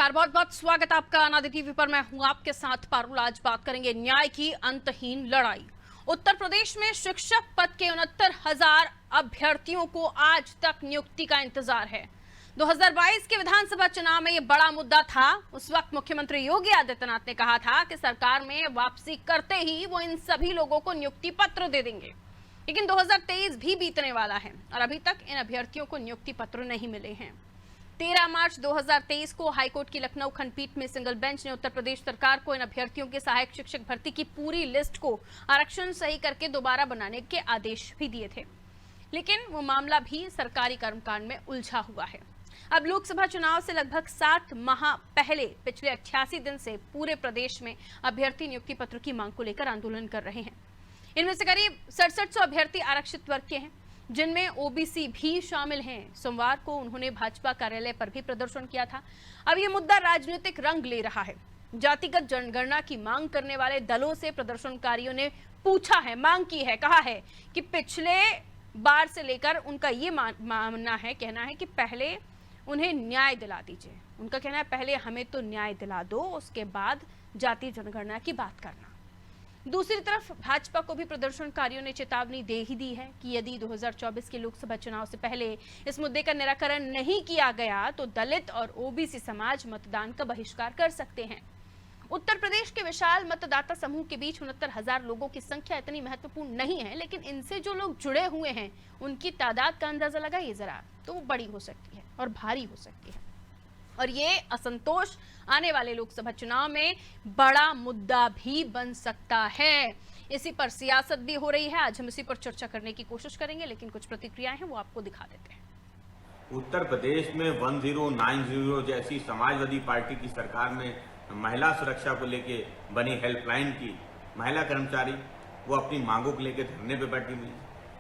नमस्कार, बहुत बहुत स्वागत आपका अनादि टीवी पर। मैं हूं आपके साथ पारुल। आज बात करेंगे न्याय की अंतहीन लड़ाई। उत्तर प्रदेश में शिक्षक पद के 69,000 अभ्यर्थियों को आज तक नियुक्ति का इंतजार है। 2022 के विधानसभा चुनाव में यह बड़ा मुद्दा था। उस वक्त मुख्यमंत्री योगी आदित्यनाथ ने कहा था कि सरकार में वापसी करते ही वो इन सभी लोगों को नियुक्ति पत्र दे देंगे। लेकिन 2023 भी बीतने वाला है और अभी तक इन अभ्यर्थियों को नियुक्ति पत्र नहीं मिले हैं। 13 मार्च 2023 को हाईकोर्ट की लखनऊ खंडपीठ में सिंगल बेंच ने उत्तर प्रदेश सरकार को इन अभ्यर्थियों के सहायक शिक्षक भर्ती की पूरी लिस्ट को आरक्षण सही करके दोबारा बनाने के आदेश भी दिए थे, लेकिन वो मामला भी सरकारी कर्मकांड में उलझा हुआ है। अब लोकसभा चुनाव से लगभग 7 माह पहले पिछले 88 दिन से पूरे प्रदेश में अभ्यर्थी नियुक्ति पत्र की मांग को लेकर आंदोलन कर रहे हैं। इनमें से करीब 6700 अभ्यर्थी आरक्षित वर्ग के हैं, जिनमें ओबीसी भी शामिल हैं। सोमवार को उन्होंने भाजपा कार्यालय पर भी प्रदर्शन किया था। अब ये मुद्दा राजनीतिक रंग ले रहा है। जातिगत जनगणना की मांग करने वाले दलों से प्रदर्शनकारियों ने पूछा है, मांग की है, कहा है कि पिछले बार से लेकर उनका ये मानना है, कहना है कि पहले उन्हें न्याय दिला दीजिए। उनका कहना है पहले हमें तो न्याय दिला दो, उसके बाद जाति जनगणना की बात करना। दूसरी तरफ भाजपा को भी प्रदर्शनकारियों ने चेतावनी दे ही दी है कि यदि 2024 के लोकसभा चुनाव से पहले इस मुद्दे का निराकरण नहीं किया गया तो दलित और ओबीसी समाज मतदान का बहिष्कार कर सकते हैं। उत्तर प्रदेश के विशाल मतदाता समूह के बीच 69,000 लोगों की संख्या इतनी महत्वपूर्ण नहीं है, लेकिन इनसे जो लोग जुड़े हुए हैं उनकी तादाद का अंदाजा लगाइए जरा, तो वो बड़ी हो सकती है और भारी हो सकती है। और ये असंतोष आने वाले लोकसभा चुनाव में बड़ा मुद्दा भी बन सकता है। इसी पर सियासत भी हो रही है। आज हम इसी पर चर्चा करने की कोशिश करेंगे, लेकिन कुछ प्रतिक्रियाएं हैं वो आपको दिखा देते हैं। उत्तर प्रदेश में 1090 जैसी समाजवादी पार्टी की सरकार में महिला सुरक्षा को लेके बनी हेल्पलाइन की महिला कर्मचारी वो अपनी मांगों को लेकर धरने पे बैठी हुई।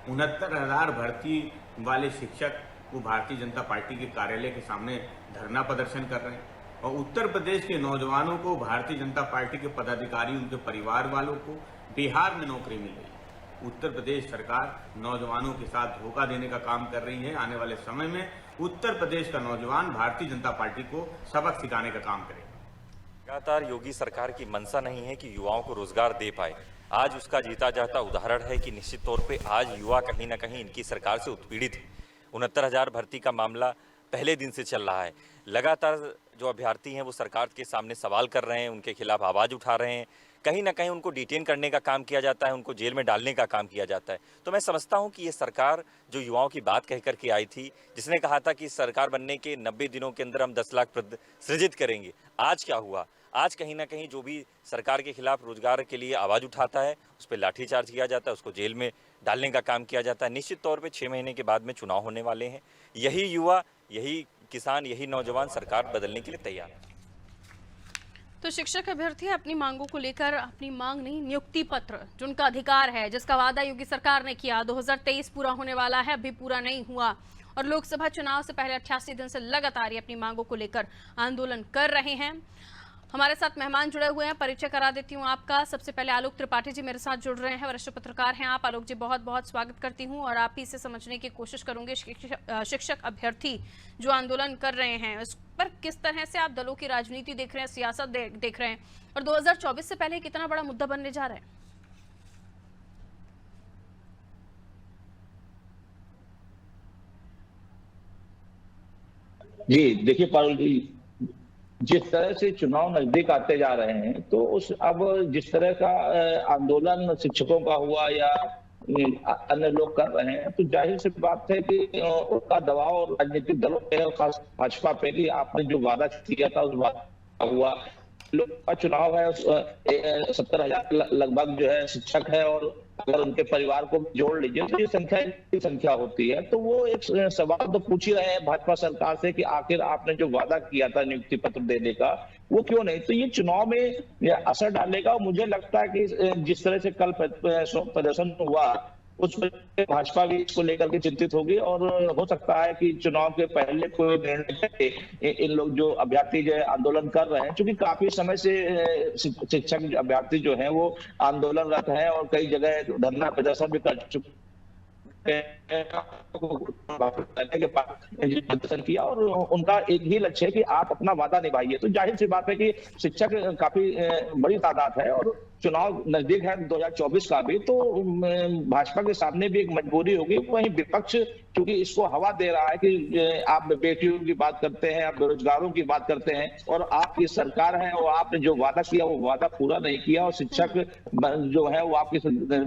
69,000 भर्ती वाले शिक्षक वो भारतीय जनता पार्टी के कार्यालय के सामने धरना प्रदर्शन कर रहे हैं और उत्तर प्रदेश के नौजवानों को भारतीय जनता पार्टी के पदाधिकारी उनके परिवार वालों को बिहार में नौकरी मिल रही। उत्तर प्रदेश सरकार नौजवानों के साथ धोखा देने का काम कर रही है। आने वाले समय में उत्तर प्रदेश का नौजवान भारतीय जनता पार्टी को सबक सिखाने का काम करेगा। लगातार योगी सरकार की मंशा नहीं है कि युवाओं को रोजगार दे पाए। आज उसका जीता जाता उदाहरण है कि निश्चित तौर पे आज युवा कहीं ना कहीं इनकी सरकार से उत्पीड़ित है। 69,000 भर्ती का मामला पहले दिन से चल रहा है। लगातार जो अभ्यर्थी हैं वो सरकार के सामने सवाल कर रहे हैं, उनके खिलाफ आवाज़ उठा रहे हैं। कहीं ना कहीं उनको डिटेन करने का काम किया जाता है, उनको जेल में डालने का काम किया जाता है। तो मैं समझता हूं कि ये सरकार जो युवाओं की बात कह करके आई थी, जिसने कहा था कि सरकार बनने के 90 दिनों के अंदर हम 10 लाख पद सृजित करेंगे, आज क्या हुआ? आज कहीं ना कहीं जो भी सरकार के खिलाफ रोजगार के लिए आवाज़ उठाता है उस पर लाठीचार्ज किया जाता है, उसको जेल में डालने का काम किया जाता है। निश्चित तौर पे 6 महीने के बाद में चुनाव होने वाले हैं। यही युवा, यही किसान, यही नौजवान सरकार बदलने के लिए तैयार है। तो शिक्षक अभ्यर्थी अपनी मांगों को लेकर, अपनी मांग नहीं, नियुक्ति पत्र जो उनका अधिकार है, जिसका वादा योगी सरकार ने किया, 2023 पूरा होने वाला है, अभी पूरा नहीं हुआ और लोकसभा चुनाव से पहले 88 दिन से लगातार अपनी मांगों को लेकर आंदोलन कर रहे हैं। हमारे साथ मेहमान जुड़े हुए हैं, परिचय करा देती हूँ आपका। सबसे पहले आलोक त्रिपाठी जी मेरे साथ जुड़ रहे हैं, वरिष्ठ पत्रकार हैं आप। आलोक जी, बहुत बहुत स्वागत करती हूँ और आप ही से समझने की कोशिश करूंगी शिक्षक अभ्यर्थी जो आंदोलन कर रहे हैं उस पर किस तरह से आप दलों की राजनीति देख रहे हैं, सियासत देख रहे हैं और 2024 से पहले कितना बड़ा मुद्दा बनने जा रहा है? जी देखिए पारुल जी, जिस तरह से चुनाव नजदीक आते जा रहे हैं तो अब जिस तरह का आंदोलन शिक्षकों का हुआ या अन्य लोग कर रहे हैं, तो जाहिर सी बात है कि उसका दबाव और राजनीतिक दलों पे, खास भाजपा पे भी आपने जो वादा किया था उस वादा हुआ। लोग का चुनाव है, 70,000 लगभग जो है शिक्षक है और अगर उनके परिवार को जोड़ लीजिए तो ये संख्या होती है। तो वो एक सवाल तो पूछ ही रहे हैं भाजपा सरकार से कि आखिर आपने जो वादा किया था नियुक्ति पत्र देने का वो क्यों नहीं? तो ये चुनाव में असर डालेगा और मुझे लगता है कि जिस तरह से कल प्रदर्शन हुआ उस पर भाजपा भी इसको लेकर के चिंतित होगी और हो सकता है कि चुनाव के पहले कोई निर्णय इन लोग जो अभ्यर्थी जो है आंदोलन कर रहे हैं, क्योंकि काफी समय से शिक्षक अभ्यर्थी जो हैं वो आंदोलनरत हैं और कई जगह धरना प्रदर्शन भी कर चुके। के बाद प्रदर्शन किया और उनका एक ही लक्ष्य है कि आप अपना वादा निभाइए। तो जाहिर सी बात है कि शिक्षक काफी बड़ी तादाद है और चुनाव नजदीक है 2024 का भी, तो भाजपा के सामने भी एक मजबूरी होगी। वहीं विपक्ष क्योंकि इसको हवा दे रहा है कि आप बेटियों की बात करते हैं, आप बेरोजगारों की बात करते हैं और आपकी सरकार है और आपने जो वादा किया वो वादा पूरा नहीं किया, और शिक्षक जो है वो आपकी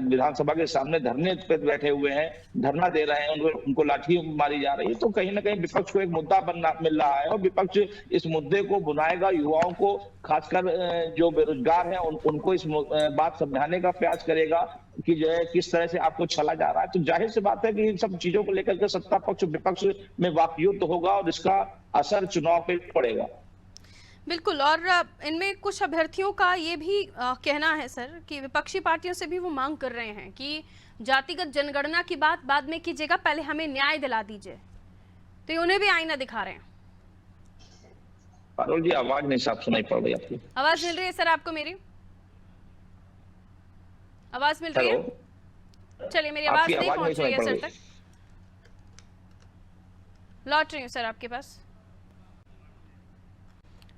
विधानसभा के सामने धरने पे बैठे हुए हैं, धरना दे रहे हैं, उनको लाठी मारी जा रही है। तो कहीं ना कहीं विपक्ष को एक मुद्दा मिल रहा है और विपक्ष इस मुद्दे को बुनाएगा, युवाओं को खासकर जो बेरोजगार हैं उनको इस बात समझाने का प्रयास करेगा कि जो है किस तरह से आपको छला जा रहा है। तो जाहिर सी बात है कि इन सब चीजों को लेकर के सत्ता पक्ष विपक्ष में वाकयुद्ध होगा और इसका असर चुनाव पे पड़ेगा। बिल्कुल, और इनमें कुछ अभ्यर्थियों का ये भी कहना है सर कि विपक्षी पार्टियों से भी वो मांग कर रहे हैं कि जातिगत जनगणना की बात बाद में कीजिएगा, पहले हमें न्याय दिला दीजिए। तो ये उन्हें भी आईना दिखा रहे हैं। पारुल जी, आवाज नहीं साफ सुनाई पड़ रही आपकी। आवाज मिल रही है सर आपको? मेरी आवाज मिल रही है? चलिए, मेरी आवाज नहीं पहुंच रही है सर तक। लौट रही हूँ सर आपके पास।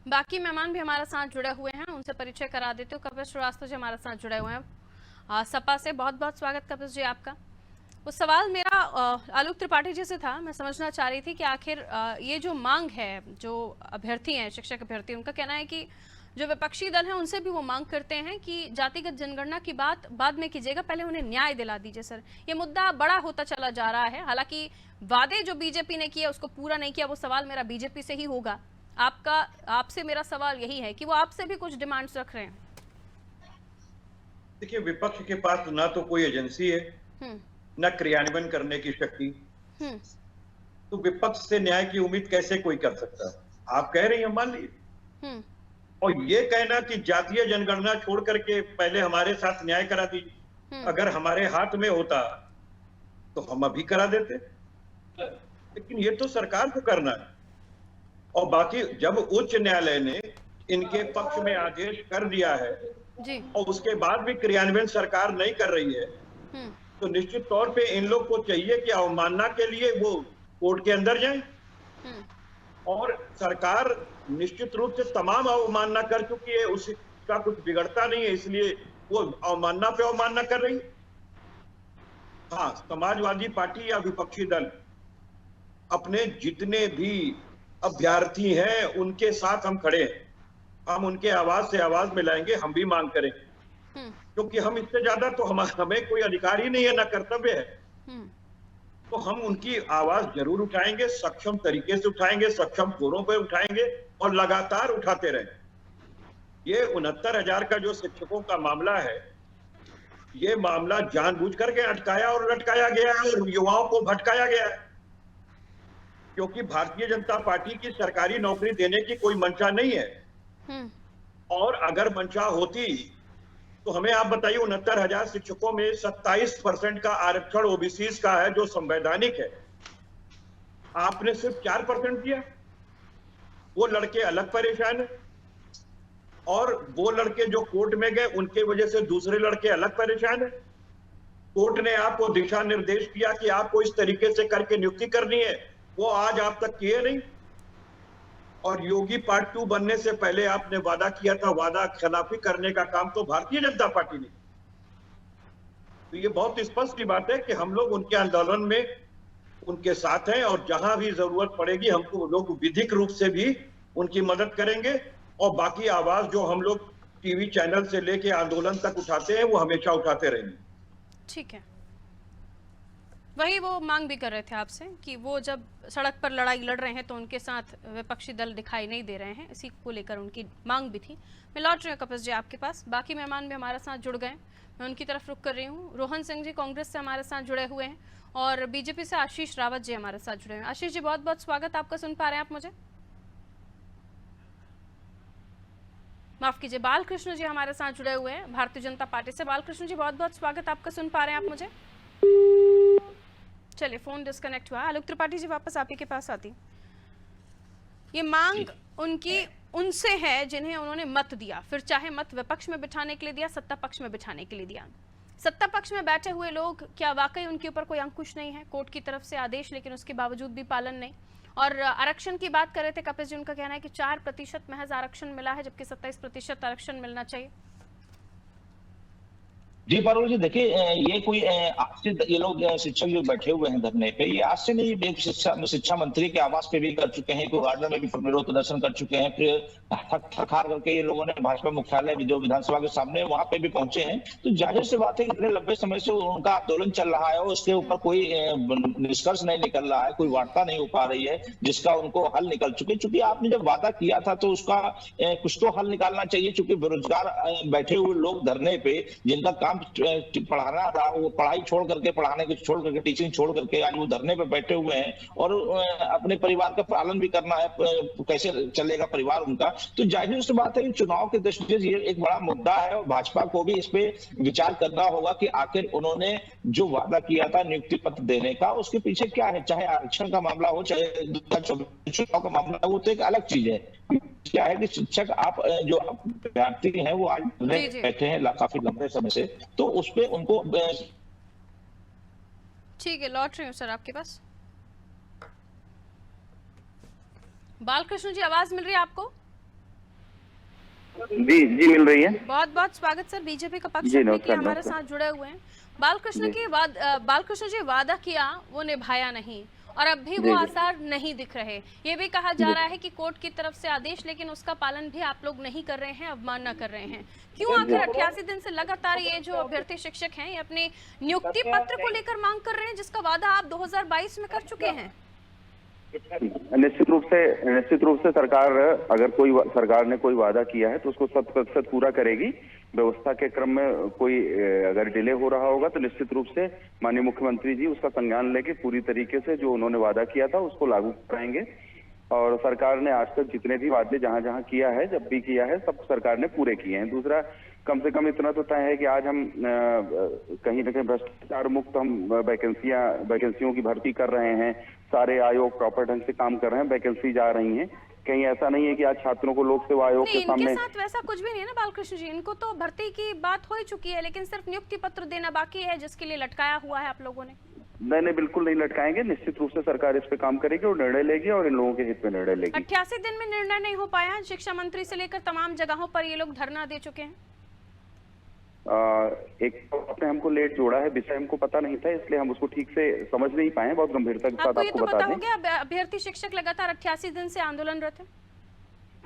बाकी मेहमान भी हमारे साथ जुड़े हुए हैं, उनसे परिचय करा देते हो। कपिल श्रीवास्तव जी हमारे साथ जुड़े हुए हैं सपा से। बहुत बहुत स्वागत कपिल जी आपका। वो सवाल मेरा आलोक त्रिपाठी जी से था। मैं समझना चाह रही थी कि आखिर ये जो मांग है, जो अभ्यर्थी हैं, शिक्षक अभ्यर्थी, उनका कहना है कि जो विपक्षी दल हैं उनसे भी वो मांग करते हैं कि जातिगत जनगणना की बात बाद में कीजिएगा, पहले उन्हें न्याय दिला दीजिए। सर, ये मुद्दा बड़ा होता चला जा रहा है। हालांकि वादे जो बीजेपी ने किए उसको पूरा नहीं किया। वो सवाल मेरा बीजेपी से ही होगा। आपसे मेरा सवाल यही है कि वो आपसे भी कुछ डिमांड्स रख रहे हैं। देखिए, विपक्ष के पास ना तो कोई एजेंसी है, ना क्रियान्वयन करने की शक्ति, तो विपक्ष से न्याय की उम्मीद कैसे कोई कर सकता है? आप कह रही हैं, मान लीजिए, और ये कहना कि जातीय जनगणना छोड़ करके पहले हमारे साथ न्याय करा दीजिए, अगर हमारे हाथ में होता तो हम अभी करा देते, लेकिन ये तो सरकार को करना है। और बाकी जब उच्च न्यायालय ने इनके पक्ष में आदेश कर दिया है जी, और उसके बाद भी क्रियान्वयन सरकार नहीं कर रही है, तो निश्चित तौर पे इन लोग को चाहिए कि अवमानना के लिए वो कोर्ट के अंदर जाएं, और सरकार निश्चित रूप से तमाम अवमानना कर चुकी है, उसका कुछ बिगड़ता नहीं है, इसलिए वो अवमानना पे अवमानना कर रही है। हाँ, समाजवादी पार्टी या विपक्षी दल अपने जितने भी अभ्यर्थी हैं उनके साथ हम खड़े हैं, हम उनके आवाज से आवाज मिलाएंगे, हम भी मांग करेंगे, क्योंकि हम इससे ज्यादा तो हमें कोई अधिकार ही नहीं है, ना कर्तव्य है। तो हम उनकी आवाज जरूर उठाएंगे, सक्षम तरीके से उठाएंगे, सक्षम फोरम पे उठाएंगे और लगातार उठाते रहेंगे। ये 69,000 का जो शिक्षकों का मामला है, ये मामला जानबूझ करके अटकाया और लटकाया गया है और युवाओं को भटकाया गया है, क्योंकि भारतीय जनता पार्टी की सरकारी नौकरी देने की कोई मंशा नहीं है। और अगर मंशा होती तो हमें आप बताइए, 69,000 शिक्षकों में 27% का आरक्षण ओबीसी का है जो संवैधानिक है, आपने सिर्फ 4% दिया। वो लड़के अलग परेशान है, और वो लड़के जो कोर्ट में गए उनके वजह से दूसरे लड़के अलग परेशान है। कोर्ट ने आपको दिशा निर्देश किया कि आपको इस तरीके से करके नियुक्ति करनी है, वो आज आप तक किए नहीं। और योगी पार्ट 2 बनने से पहले आपने वादा किया था, वादा खिलाफी करने का काम तो भारतीय जनता पार्टी ने। तो ये बहुत स्पष्ट बात है कि हम लोग उनके आंदोलन में उनके साथ हैं, और जहां भी जरूरत पड़ेगी हमको लोग विधिक रूप से भी उनकी मदद करेंगे, और बाकी आवाज जो हम लोग टीवी चैनल से लेके आंदोलन तक उठाते हैं वो हमेशा उठाते रहेंगे। ठीक है, वही वो मांग भी कर रहे थे आपसे कि वो जब सड़क पर लड़ाई लड़ रहे हैं तो उनके साथ विपक्षी दल दिखाई नहीं दे रहे हैं, इसी को लेकर उनकी मांग भी थी। मैं लौट रही हूँ कपिल जी आपके पास। बाकी मेहमान भी हमारे साथ जुड़ गए, मैं उनकी तरफ रुख कर रही हूँ। रोहन सिंह जी कांग्रेस से हमारे साथ जुड़े हुए हैं, और बीजेपी से आशीष रावत जी हमारे साथ जुड़े हुए हैं। आशीष जी, बहुत बहुत स्वागत आपका। सुन पा रहे हैं आप मुझे? माफ कीजिए, बालकृष्ण जी हमारे साथ जुड़े हुए हैं भारतीय जनता पार्टी से। बालकृष्ण जी, बहुत बहुत स्वागत आपका। सुन पा रहे हैं आप मुझे? चलिए, फोन डिस्कनेक्ट हुआ। आलोक त्रिपाठी जी, वापस आप ही के पास आती। ये मांग उनकी उनसे है जिन्हें उन्होंने मत दिया, फिर चाहे मत विपक्ष में बिठाने के लिए दिया, सत्ता पक्ष में बिठाने के लिए दिया। सत्ता पक्ष में बैठे हुए लोग, क्या वाकई उनके ऊपर कोई अंकुश नहीं है? कोर्ट की तरफ से आदेश, लेकिन उसके बावजूद भी पालन नहीं। और आरक्षण की बात कर रहे थे कपिल जी, उनका कहना है कि 4% महज आरक्षण मिला है, जबकि 27% आरक्षण मिलना चाहिए। जी पारुल जी, देखिए ये कोई आज से ये लोग शिक्षक जो बैठे हुए हैं धरने पे, ये आज से नहीं, एक शिक्षा मंत्री के आवास पे भी कर चुके हैं, कोई गार्डन में भी विरोध प्रदर्शन कर चुके हैं, फिर थक हार करके ये लोगों ने भाजपा मुख्यालय जो विधानसभा के सामने वहां पे भी पहुंचे हैं। तो जाहिर सी बात है, इतने लंबे समय से उनका आंदोलन चल रहा है और उसके ऊपर कोई निष्कर्ष नहीं निकल रहा है, कोई वार्ता नहीं हो पा रही है जिसका उनको हल निकल चुके। चूंकि आपने जब वादा किया था तो उसका कुछ तो हल निकालना चाहिए, चूंकि बेरोजगार बैठे हुए लोग धरने पे, जिनका काम पढ़ाना था, वो पढ़ाई छोड़ करके, पढ़ाने को छोड़ करके, टीचिंग छोड़ करके आज वो धरने पे बैठे हुए हैं और अपने परिवार का पालन भी करना है, कैसे चलेगा परिवार उनका। तो जाहिर सी बात है कि चुनाव के दृष्टि से ये एक बड़ा मुद्दा है और भाजपा को भी इस पे विचार करना होगा कि आखिर उन्होंने जो वादा किया था नियुक्ति पत्र देने का, उसके पीछे क्या है। चाहे आरक्षण का मामला हो, चाहे 2024 चुनाव का मामला हो, वो तो एक अलग चीज है। क्या है कि शिक्षक आप जो विद्यार्थी हैं वो आज बैठे हैं काफी लंबे समय से, तो उस पे उनको ठीक है, लौट रही हूँ सर आपके पास। बालकृष्ण जी, आवाज मिल रही है आपको? जी जी मिल रही है। बहुत बहुत स्वागत सर, बीजेपी का पक्ष रखने के हमारे साथ जुड़े हुए हैं। बालकृष्ण जी, वादा किया वो निभाया नहीं और अब भी वो आसार नहीं दिख रहे। ये भी कहा जा रहा है कि कोर्ट की तरफ से आदेश, लेकिन उसका पालन भी आप लोग नहीं कर रहे हैं, अवमानना कर रहे हैं। क्यों आखिर 88 दिन से लगातार ये जो अभ्यर्थी शिक्षक हैं, ये अपने नियुक्ति पत्र को लेकर मांग कर रहे हैं, जिसका वादा आप 2022 में कर चुके हैं? निश्चित रूप से सरकार ने कोई वादा किया है तो उसको 100% पूरा करेगी। व्यवस्था के क्रम में कोई अगर डिले हो रहा होगा तो निश्चित रूप से माननीय मुख्यमंत्री जी उसका संज्ञान लेके पूरी तरीके से जो उन्होंने वादा किया था उसको लागू कराएंगे। और सरकार ने आज तक जितने भी वादे जहां जहां किया है, जब भी किया है, सब सरकार ने पूरे किए हैं। दूसरा, कम से कम इतना तो तय है कि आज हम कहीं न कहीं भ्रष्टाचार मुक्त हम वैकेंसियों की भर्ती कर रहे हैं, सारे आयोग प्रॉपर ढंग से काम कर रहे हैं, वैकेंसी जा रही हैं। कहीं ऐसा नहीं है कि आज छात्रों को लोक सेवा आयोग के सामने, इनके साथ वैसा कुछ भी नहीं है ना बालकृष्ण जी, इनको तो भर्ती की बात हो ही चुकी है, लेकिन सिर्फ नियुक्ति पत्र देना बाकी है, जिसके लिए लटकाया हुआ है आप लोगों ने। नहीं, बिल्कुल नहीं लटकाएंगे। निश्चित रूप से सरकार इस पे काम करेगी और निर्णय लेगी और इन लोगों के हित में निर्णय लेगी। 88 दिन में निर्णय नहीं हो पाया, शिक्षा मंत्री से लेकर तमाम जगहों पर ये लोग धरना दे चुके हैं। एक तो आपने हमको लेट जोड़ा है, विषय हमको पता नहीं था, इसलिए हम उसको ठीक से समझ नहीं पाए। बहुत गंभीरता के साथ आपको बता दें। हो गया अभ्यर्थी शिक्षक लगातार 88 दिन से आंदोलनरत है।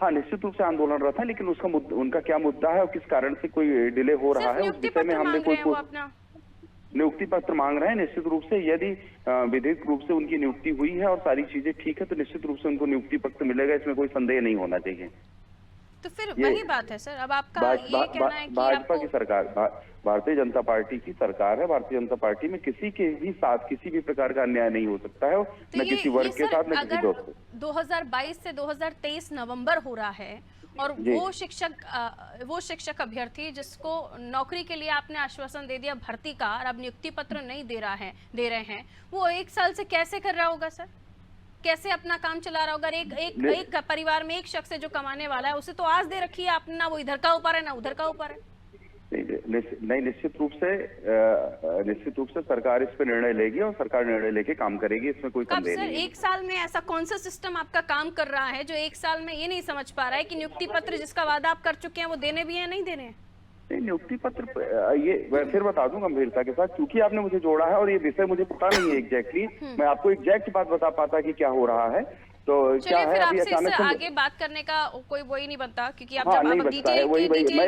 हाँ, निश्चित रूप से आंदोलनरत है, लेकिन उसका उनका क्या मुद्दा है और किस कारण से कोई डिले हो रहा है, उस विषय में हमने कोई नियुक्ति पत्र मांग रहे हैं। निश्चित रूप से यदि विधिक रूप से उनकी नियुक्ति हुई है और सारी चीजें ठीक है तो निश्चित रूप से उनको नियुक्ति पत्र मिलेगा, इसमें कोई संदेह नहीं होना चाहिए। तो फिर वही बात है सर, अब आपका ये कहना है कि भाजपा की सरकार, भारतीय जनता पार्टी की सरकार है। भारतीय जनता पार्टी में किसी के भी साथ किसी भी प्रकार का अन्याय नहीं हो सकता है, न किसी वर्ग के साथ, न किसी दोस्त। 2022 से 2023 नवंबर हो रहा है और वो शिक्षक अभ्यर्थी जिसको नौकरी के लिए आपने आश्वासन दे दिया भर्ती का, और अब नियुक्ति पत्र नहीं दे रहे हैं, वो 1 साल से कैसे कर रहा होगा सर? कैसे अपना काम चला रहा होगा? एक परिवार में एक शख्स है जो कमाने वाला है, उसे तो आज दे रखी है आपने, ना वो इधर का ऊपर है ना उधर का ऊपर है। नहीं, निश्चित रूप से सरकार इस पे निर्णय लेगी और सरकार निर्णय लेके काम करेगी, इसमें कोई संदेह नहीं है। 1 साल में ऐसा कौन सा सिस्टम आपका काम कर रहा है जो 1 साल में ये नहीं समझ पा रहा है कि नियुक्ति पत्र जिसका वादा आप कर चुके हैं वो देने भी है नहीं देने हैं? नहीं, नियुक्ति पत्र ये मैं फिर बता दूं गंभीरता के साथ, क्योंकि आपने मुझे जोड़ा है और ये विषय मुझे पता नहीं है एग्जैक्टली, मैं आपको एग्जैक्ट बात बता पाता कि क्या हो रहा है। तो क्या है, अभी अचानक से आगे बात करने का कोई वही नहीं बनता, क्योंकि आप हाँ, जब नहीं बनता है, वही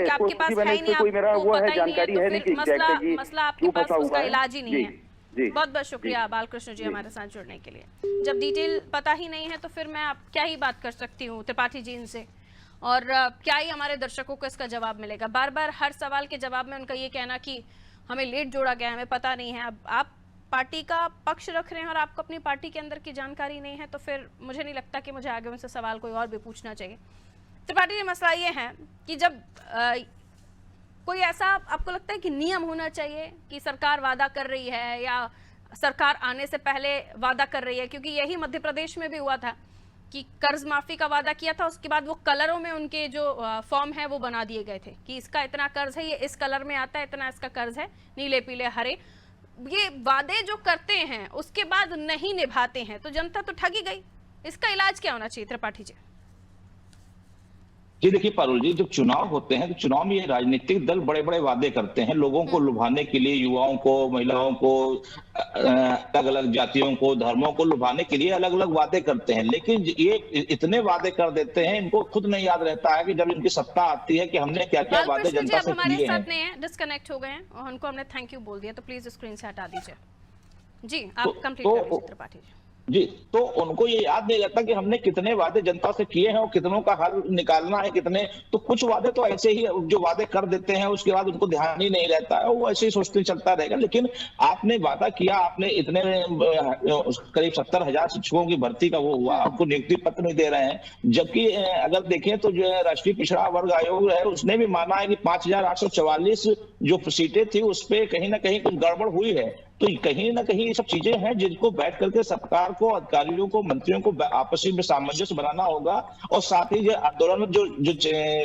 आपके पास है नहीं, कोई मेरा वो है जानकारी है नहीं कि मसला आपके पास उसका इलाज ही नहीं है। जी, बहुत बहुत शुक्रिया बालकृष्ण जी हमारे साथ जुड़ने के लिए। जब डिटेल पता ही नहीं है तो फिर मैं क्या ही बात कर सकती हूँ त्रिपाठी जी इनसे, और क्या ही हमारे दर्शकों को इसका जवाब मिलेगा। बार बार हर सवाल के जवाब में उनका ये कहना कि हमें लेट जोड़ा गया है, हमें पता नहीं है। अब आप पार्टी का पक्ष रख रहे हैं और आपको अपनी पार्टी के अंदर की जानकारी नहीं है, तो फिर मुझे नहीं लगता कि मुझे आगे उनसे सवाल कोई और भी पूछना चाहिए। त्रिपाठी जी, मसला ये है कि जब कोई ऐसा आपको लगता है कि नियम होना चाहिए कि सरकार वादा कर रही है या सरकार आने से पहले वादा कर रही है, क्योंकि यही मध्य प्रदेश में भी हुआ था कि कर्ज माफी का वादा किया था, उसके बाद वो कलरों में उनके जो फॉर्म है वो बना दिए गए थे कि इसका इतना कर्ज है, ये इस कलर में आता है, इतना इसका कर्ज है, नीले पीले हरे। ये वादे जो करते हैं उसके बाद नहीं निभाते हैं तो जनता तो ठगी गई। इसका इलाज क्या होना चाहिए त्रिपाठी जी? जी देखिए पारुल जी, जब चुनाव होते हैं तो चुनाव में ये राजनीतिक दल बड़े बड़े वादे करते हैं लोगों को लुभाने के लिए, युवाओं को, महिलाओं को, अलग अलग जातियों को, धर्मों को लुभाने के लिए अलग अलग वादे करते हैं। लेकिन ये इतने वादे कर देते हैं, इनको खुद नहीं याद रहता है कि जब इनकी सत्ता आती है कि हमने क्या क्या वादे जनता से किए हैं। नहीं है, डिस्कनेक्ट हो गए हैं और उनको हमने थैंक यू बोल दिया, तो प्लीज स्क्रीन से हटा दीजिए। जी आप कंप्लीट कर लीजिए त्रिपाठी जी। जी, तो उनको ये याद नहीं रहता कि हमने कितने वादे जनता से किए हैं और कितनों का हल निकालना है, कितने। तो कुछ वादे तो ऐसे ही जो वादे कर देते हैं उसके बाद उनको ध्यान ही नहीं रहता है, वो ऐसे ही सोचते चलता रहेगा। लेकिन आपने वादा किया, आपने इतने करीब 70,000 शिक्षकों की भर्ती का वो हुआ, आपको नियुक्ति पत्र नहीं दे रहे हैं। जबकि अगर देखें तो जो राष्ट्रीय पिछड़ा वर्ग आयोग है उसने भी माना है कि 5,844 जो सीटें थी उस पर कहीं ना कहीं कुछ गड़बड़ हुई है। तो कहीं ना कहीं ये सब चीजें हैं जिनको बैठ करके सरकार को, अधिकारियों को, मंत्रियों को आपस में सामंजस्य बनाना होगा। और साथ ही जो आंदोलन में जो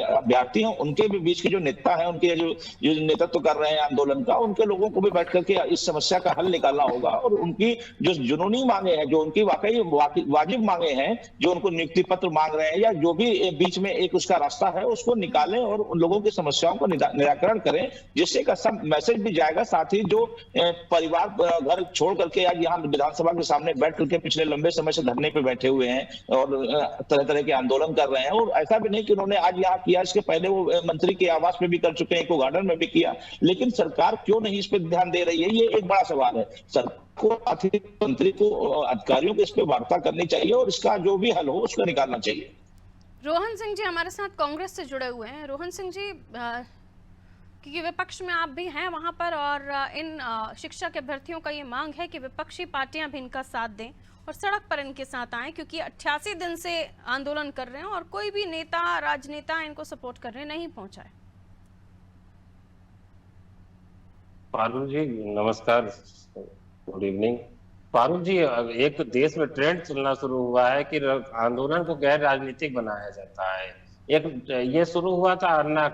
अभ्यर्थी हैं उनके भी बीच के जो नेता हैं, उनके जो नेतृत्व कर रहे हैं आंदोलन का, उनके लोगों को भी बैठ करके इस समस्या का हल निकालना होगा। और उनकी जो जुनूनी मांगे हैं, जो उनकी वाकई वाजिब मांगे हैं, जो उनको नियुक्ति पत्र मांग रहे हैं या जो भी बीच में एक उसका रास्ता है, उसको निकालें और उन लोगों की समस्याओं को निराकरण करें, जिससे का सब मैसेज भी जाएगा। साथ ही जो परिवार घर छोड़ करके आज यहाँ विधानसभा के सामने बैठ करके पिछले लंबे समय से धरने पे बैठे हुए हैं और तरह तरह के आंदोलन कर रहे हैं, और ऐसा भी नहीं कि उन्होंने आज यहाँ किया, इसके पहले वो मंत्री के आवास में भी कर चुके हैं, इको गार्डन में भी किया। लेकिन सरकार क्यों नहीं इस पर ध्यान दे रही है, ये एक बड़ा सवाल है। सरकार को, मंत्री को, अधिकारियों को इस पर वार्ता करनी चाहिए और इसका जो भी हल हो उसका निकालना चाहिए। रोहन सिंह जी हमारे साथ कांग्रेस से जुड़े हुए हैं। रोहन सिंह जी, क्योंकि विपक्ष में आप भी हैं वहां पर, और इन शिक्षक अभ्यर्थियों का ये मांग है कि विपक्षी पार्टियां भी इनका साथ दें और सड़क पर इनके साथ आएं, क्योंकि 88 दिन से आंदोलन कर रहे हैं और कोई भी नेता, राजनेता इनको सपोर्ट करने नहीं पहुंचा है। पारुल जी नमस्कार, गुड इवनिंग। पारुल जी, एक देश में ट्रेंड चलना शुरू हुआ है कि आंदोलन को गैर राजनीतिक बनाया जाता है। एक ये शुरू हुआ था अन्ना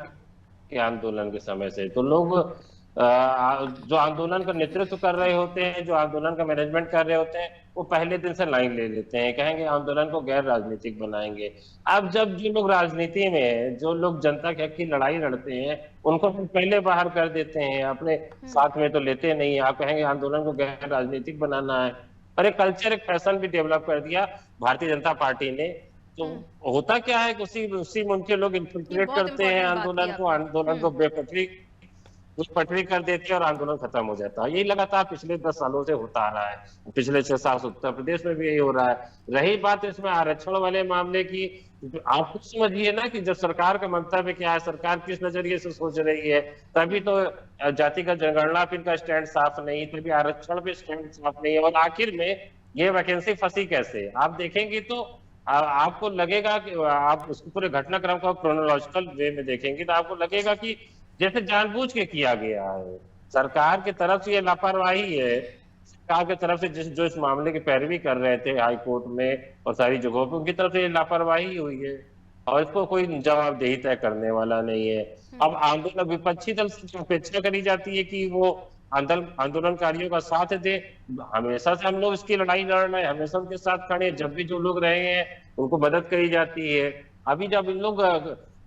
के आंदोलन के समय से। तो लोग जो आंदोलन का नेतृत्व कर रहे होते हैं, जो आंदोलन का मैनेजमेंट कर रहे होते हैं, वो पहले दिन से लाइन ले लेते हैं, कहेंगे आंदोलन को गैर राजनीतिक बनाएंगे। अब जब जो लोग राजनीति में हैं, जो लोग जनता के हक की लड़ाई लड़ते हैं, उनको पहले बाहर कर देते हैं, अपने साथ में तो लेते नहीं। आप कहेंगे आंदोलन को गैर राजनीतिक बनाना है। और एक कल्चर, एक फैशन भी डेवलप कर दिया भारतीय जनता पार्टी ने। तो होता क्या है कि उसी में उनके लोग इन्फिल्ट्रेट करते हैं आंदोलन को बेपटरी कर देते हैं और आंदोलन खत्म हो जाता है। यही लगातार पिछले 10 सालों से होता आ रहा है। पिछले 6-7 उत्तर प्रदेश में भी यही हो रहा है। रही बात इसमें आरक्षण वाले मामले की, आप खुद समझिए ना कि जब सरकार का मंतव्य क्या है, सरकार किस नजरिए से सोच रही है, तभी तो जातिगत जनगणना पे इनका स्टैंड साफ नहीं, तभी आरक्षण पे स्टैंड साफ नहीं है। और आखिर में ये वैकेंसी फंसी कैसे, आप देखेंगे तो आपको लगेगा कि आप उसको पूरे घटनाक्रम को क्रोनोलॉजिकल वे में देखेंगे तो आपको लगेगा कि जैसे जानबूझ के किया गया है। सरकार की तरफ से ये लापरवाही है, सरकार की तरफ से जो इस मामले की पैरवी कर रहे थे हाई कोर्ट में और सारी जगहों पे, उनकी तरफ से ये लापरवाही हुई है और इसको कोई जवाबदेही तय करने वाला नहीं है। अब आंदोलन, विपक्षी दल से अपेक्षा करी जाती है कि वो आंदोलनकारियों का साथ दे। हमेशा से हम लोग इसकी लड़ाई लड़ रहे हैं, हमेशा उनके साथ खड़े हैं। जब भी जो लोग रहे हैं उनको मदद करी जाती है। अभी जब इन लोग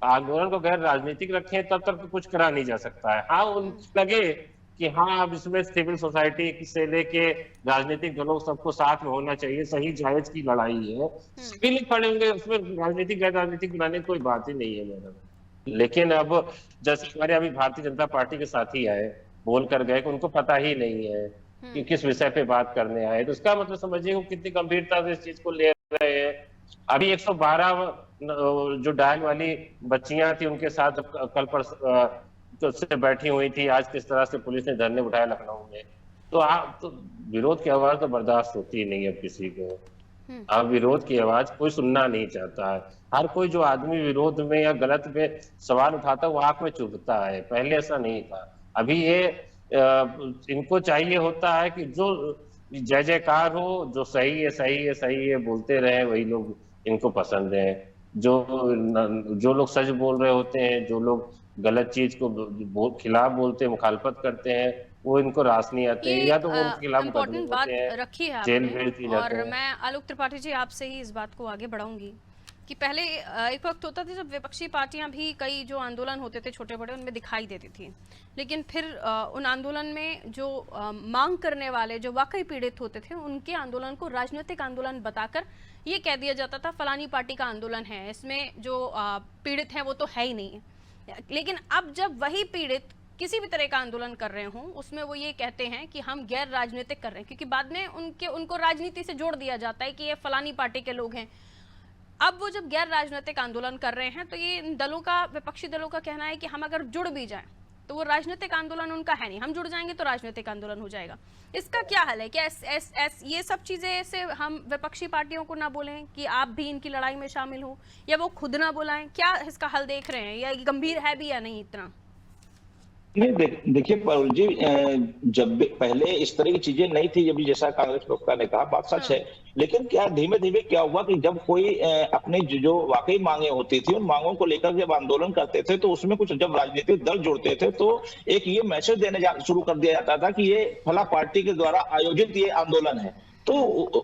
आंदोलन को गैर राजनीतिक रखे तब तक तो कुछ करा नहीं जा सकता है। हाँ, उनको लगे कि हाँ अब इसमें सिविल सोसाइटी से लेके राजनीतिक दलों सबको साथ में होना चाहिए, सही जायज की लड़ाई है, सभी खड़े होंगे, उसमें राजनीतिक गैर राजनीतिक बनाने की कोई बात ही नहीं है मेरा। लेकिन अब जैसे हमारे अभी भारतीय जनता पार्टी के साथी आए, बोल कर गए कि उनको पता ही नहीं है कि किस विषय पे बात करने आए, तो उसका मतलब समझिए वो कितनी गंभीरता से इस चीज को ले रहे हैं। अभी 112 जो डायल वाली बच्चियां थी उनके साथ कल पर से बैठी हुई थी, आज किस तरह से पुलिस ने धरने उठाया लखनऊ में। तो विरोध की आवाज तो बर्दाश्त होती ही नहीं अब किसी को। अब विरोध की आवाज कोई सुनना नहीं चाहता है। हर कोई जो आदमी विरोध में या गलत पे सवाल उठाता है वो आंख में चुभता है, पहले ऐसा नहीं था। अभी ये इनको चाहिए होता है कि जो जय जयकार हो, जो सही है सही है सही है बोलते रहे वही लोग इनको पसंद है। जो लोग सच बोल रहे होते हैं, जो लोग गलत चीज को खिलाफ बोलते हैं, मुखालफत करते हैं, वो इनको रास नहीं आते, ये या तो वो उनके खिलाफ मुकदमे इम्पोर्टेंट बात होते हैं, रखी है जेल आपने, भेज दिए जाते और हैं। मैं आलोक त्रिपाठी जी आपसे ही इस बात को आगे बढ़ाऊंगी कि पहले एक वक्त होता था जब विपक्षी पार्टियां भी कई जो आंदोलन होते थे छोटे बड़े उनमें दिखाई देती थी, लेकिन फिर उन आंदोलन में जो मांग करने वाले जो वाकई पीड़ित होते थे उनके आंदोलन को राजनीतिक आंदोलन बताकर ये कह दिया जाता था फलानी पार्टी का आंदोलन है, इसमें जो पीड़ित हैं वो तो है ही नहीं। लेकिन अब जब वही पीड़ित किसी भी तरह का आंदोलन कर रहे हों उसमें वो ये कहते हैं कि हम गैर राजनीतिक कर रहे हैं, क्योंकि बाद में उनको राजनीति से जोड़ दिया जाता है कि ये फलानी पार्टी के लोग हैं। अब वो जब गैर राजनीतिक आंदोलन कर रहे हैं तो ये इन दलों का, विपक्षी दलों का कहना है कि हम अगर जुड़ भी जाएं तो वो राजनीतिक आंदोलन उनका है नहीं, हम जुड़ जाएंगे तो राजनीतिक आंदोलन हो जाएगा। इसका क्या हल है? क्या ये सब चीजें से हम विपक्षी पार्टियों को ना बोलें कि आप भी इनकी लड़ाई में शामिल हो, या वो खुद ना बुलाएं? क्या इसका हल देख रहे हैं, या गंभीर है भी या नहीं इतना? नहीं, देखिए पारुल जी, जब पहले इस तरह की चीजें नहीं थी, जब जैसा कांग्रेस प्रवक्ता ने कहा, बात सच है, लेकिन क्या धीमे धीमे क्या हुआ कि जब कोई अपने जो वाकई मांगे होती थी उन मांगों को लेकर जब आंदोलन करते थे तो उसमें कुछ जब राजनीतिक दल जुड़ते थे तो एक ये मैसेज देने शुरू कर दिया जाता था कि ये फला पार्टी के द्वारा आयोजित ये आंदोलन है। तो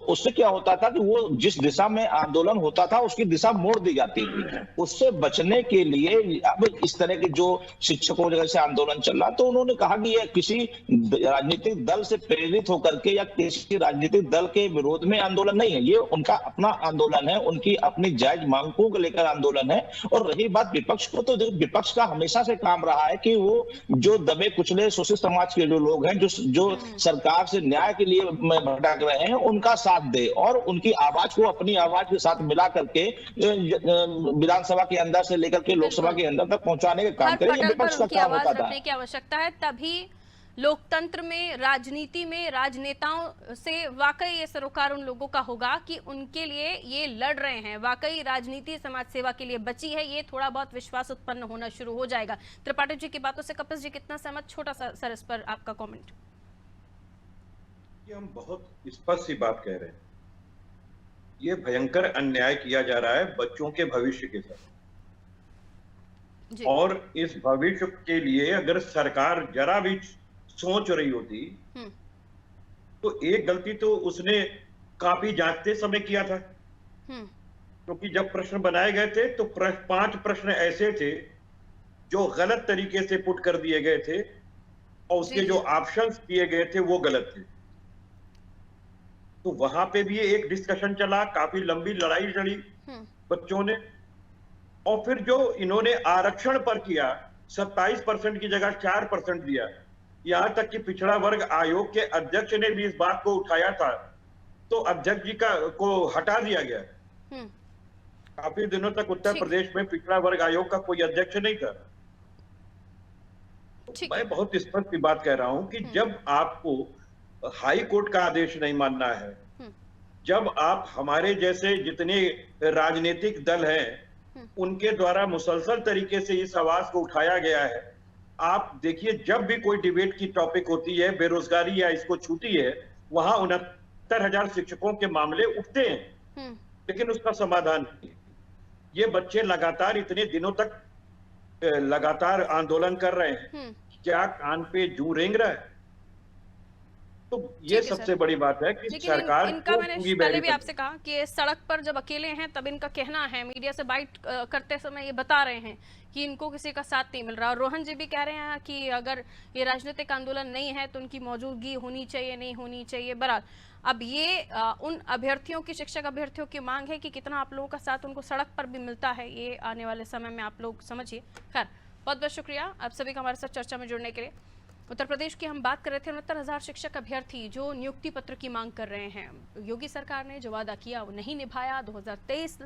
उससे क्या होता था कि वो जिस दिशा में आंदोलन होता था उसकी दिशा मोड़ दी जाती थी। उससे बचने के लिए अब इस तरह के जो शिक्षकों वगैरह से आंदोलन चल रहा, तो उन्होंने कहा कि ये किसी राजनीतिक दल से प्रेरित होकर के या किसी राजनीतिक दल के विरोध में आंदोलन नहीं है, ये उनका अपना आंदोलन है, उनकी अपनी जायज मांगों को लेकर आंदोलन है। और रही बात विपक्ष को, तो विपक्ष का हमेशा से काम रहा है कि वो जो दबे कुचले शोषित समाज के जो लोग हैं, जो सरकार से न्याय के लिए भटक रहे हैं, उनका साथ दे और उनकी आवाज को अपनी आवाज के साथ मिला करके विधानसभा के अंदर से लेकर के लोकसभा के अंदर तक पहुंचाने का काम करें, ये विपक्ष का काम होता था। की आवश्यकता है, तभी लोकतंत्र में, राजनीति में, राजनेताओं से वाकई ये सरोकार उन लोगों का होगा कि उनके लिए ये लड़ रहे हैं, वाकई राजनीति समाज सेवा के लिए बची है, ये थोड़ा बहुत विश्वास उत्पन्न होना शुरू हो जाएगा। त्रिपाठी जी की बातों से कपिल जी कितना सहमत? छोटा सा सर इस पर आपका कमेंट। ये हम बहुत स्पष्ट सी बात कह रहे हैं, ये भयंकर अन्याय किया जा रहा है बच्चों के भविष्य के साथ। और इस भविष्य के लिए अगर सरकार जरा भी सोच रही होती तो एक गलती तो उसने काफी जांचते समय किया था, क्योंकि जब प्रश्न बनाए गए थे तो 5 प्रश्न ऐसे थे जो गलत तरीके से पुट कर दिए गए थे और उसके जो ऑप्शंस दिए गए थे वो गलत थे। तो वहां पे भी एक डिस्कशन चला, काफी लंबी लड़ाई लड़ी बच्चों ने। और फिर जो इन्होंने आरक्षण पर किया, 27% की जगह 4% दिया, यहां तक कि पिछड़ा वर्ग आयोग के अध्यक्ष ने भी इस बात को उठाया था, तो अध्यक्ष जी को हटा दिया गया। काफी दिनों तक उत्तर प्रदेश में पिछड़ा वर्ग आयोग का कोई अध्यक्ष नहीं था। मैं बहुत स्पष्ट बात कह रहा हूं कि जब आपको हाई कोर्ट का आदेश नहीं मानना है, जब आप हमारे जैसे जितने राजनीतिक दल हैं उनके द्वारा मुसलसल तरीके से इस आवाज को उठाया गया है, आप देखिए जब भी कोई डिबेट की टॉपिक होती है, बेरोजगारी या इसको छूटी है, वहां 69,000 शिक्षकों के मामले उठते हैं, लेकिन उसका समाधान नहीं। ये बच्चे लगातार इतने दिनों तक लगातार आंदोलन कर रहे हैं, क्या कान पे जूं रेंग रहा है? तो ये सबसे बड़ी बात है कि सरकार इनका, मैंने पहले भी आपसे कहा कि सड़क पर जब अकेले हैं तब इनका कहना है, मीडिया से बाइट करते समय ये बता रहे हैं कि इनको किसी का साथ नहीं मिल रहा। और रोहन जी भी कह रहे हैं कि अगर ये राजनीतिक आंदोलन नहीं है तो उनकी मौजूदगी होनी चाहिए, नहीं होनी चाहिए। बहरहाल अब ये उन अभ्यर्थियों की, शिक्षक अभ्यर्थियों की मांग है कि कितना आप लोगों का साथ उनको सड़क पर भी मिलता है, ये आने वाले समय में आप लोग समझिए। खैर, बहुत बहुत शुक्रिया आप सभी का हमारे साथ चर्चा में जुड़ने के लिए। उत्तर प्रदेश की हम बात कर रहे थे, 69,000 शिक्षक अभ्यर्थी जो नियुक्ति पत्र की मांग कर रहे हैं। योगी सरकार ने जो वादा किया वो नहीं निभाया। 2023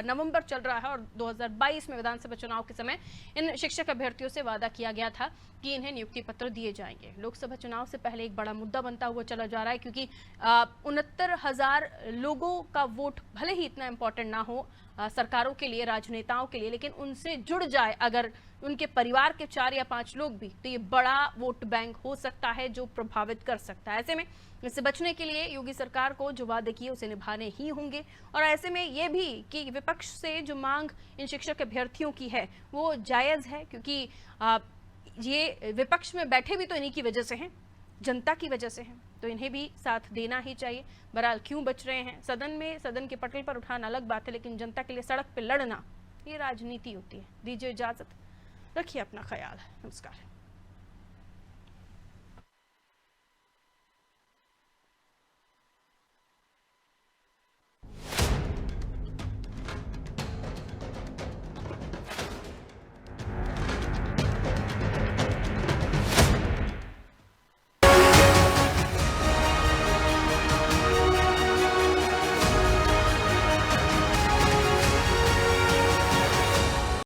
नवंबर चल रहा है और 2022 में विधानसभा चुनाव के समय इन शिक्षक अभ्यर्थियों से वादा किया गया था कि इन्हें नियुक्ति पत्र दिए जाएंगे। लोकसभा चुनाव से पहले एक बड़ा मुद्दा बनता हुआ चला जा रहा है, क्योंकि 69,000 लोगों का वोट भले ही इतना इंपॉर्टेंट ना हो, सरकारों के लिए, राजनेताओं के लिए, लेकिन उनसे जुड़ जाए अगर उनके परिवार के 4 या 5 लोग भी, तो ये बड़ा वोट बैंक हो सकता है जो प्रभावित कर सकता है। ऐसे में इससे बचने के लिए योगी सरकार को जो वादे किए उसे निभाने ही होंगे। और ऐसे में ये भी कि विपक्ष से जो मांग इन शिक्षक अभ्यर्थियों की है वो जायज़ है, क्योंकि ये विपक्ष में बैठे भी तो इन्हीं की वजह से हैं, जनता की वजह से हैं, तो इन्हें भी साथ देना ही चाहिए। बहरहाल क्यों बच रहे हैं सदन में, सदन के पटल पर उठाना अलग बात है, लेकिन जनता के लिए सड़क पर लड़ना ये राजनीति होती है। दीजिए इजाजत, रखिए अपना ख्याल। नमस्कार।